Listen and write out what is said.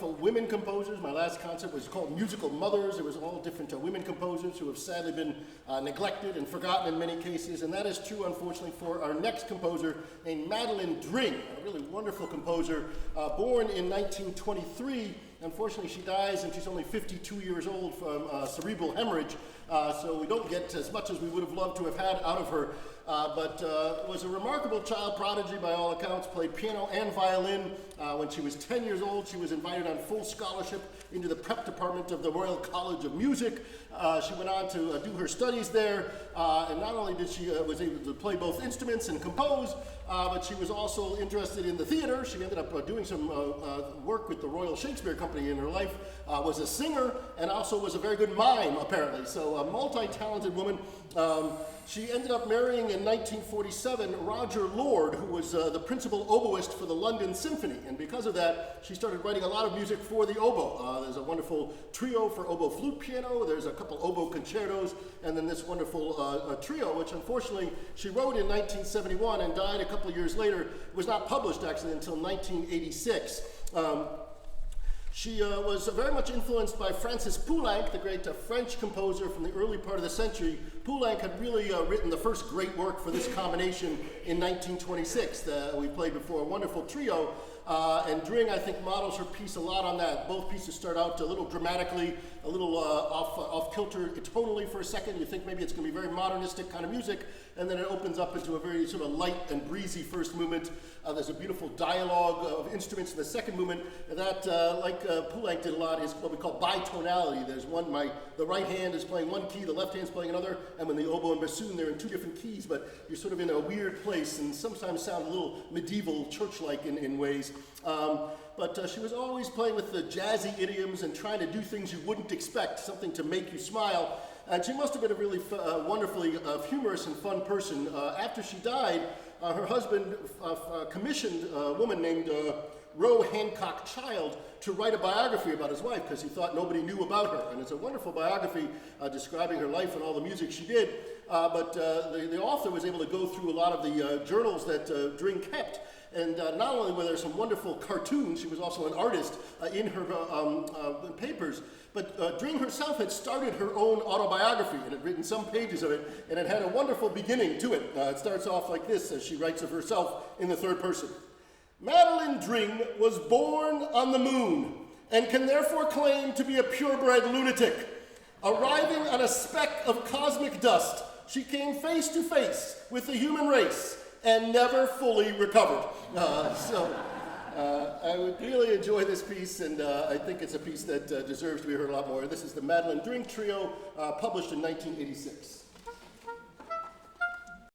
wonderful women composers. My last concert was called Musical Mothers. It was all different women composers who have sadly been neglected and forgotten in many cases, and that is true, unfortunately, for our next composer named Madeline Dring, a really wonderful composer, born in 1923. Unfortunately, she dies and she's only 52 years old from cerebral hemorrhage, so we don't get as much as we would have loved to have had out of her, but was a remarkable child prodigy by all accounts, played piano and violin. When she was 10 years old, she was invited on full scholarship into the prep department of the Royal College of Music. She went on to do her studies there, and not only did she was able to play both instruments and compose, but she was also interested in the theater. She ended up doing some work with the Royal Shakespeare Company in her life, was a singer, and also was a very good mime, apparently. So a multi-talented woman. She ended up marrying in 1947 Roger Lord, who was the principal oboist for the London Symphony, and because of that, she started writing a lot of music for the oboe. There's a wonderful trio for oboe, flute, piano. There's a couple oboe concertos, and then this wonderful trio, which unfortunately she wrote in 1971 and died a couple of years later. It was not published actually until 1986. She was very much influenced by Francis Poulenc, the great French composer from the early part of the century. Poulenc had really written the first great work for this combination in 1926 that we played before, a wonderful trio. And Dring, I think, models her piece a lot on that. Both pieces start out a little dramatically, a little off-kilter tonally for a second. You think maybe it's going to be very modernistic kind of music, and then it opens up into a very sort of light and breezy first movement. There's a beautiful dialogue of instruments in the second movement. That, like Poulenc did a lot, is what we call bitonality. There's one, the right hand is playing one key, the left hand is playing another, and when the oboe and bassoon, they're in two different keys, but you're sort of in a weird place and sometimes sound a little medieval, church-like in ways. But she was always playing with the jazzy idioms and trying to do things you wouldn't expect, something to make you smile. And she must have been a really wonderfully humorous and fun person. After she died, her husband commissioned a woman named Roe Hancock Child to write a biography about his wife because he thought nobody knew about her. And it's a wonderful biography describing her life and all the music she did. But the author was able to go through a lot of the journals that Dring kept. And not only were there some wonderful cartoons, she was also an artist in her papers, but Dring herself had started her own autobiography and had written some pages of it, and it had a wonderful beginning to it. It starts off like this, as she writes of herself in the third person. Madeline Dring was born on the moon and can therefore claim to be a purebred lunatic. Arriving on a speck of cosmic dust, she came face to face with the human race and never fully recovered. I would really enjoy this piece, and I think it's a piece that deserves to be heard a lot more. This is the Madeline Dring Trio, published in 1986.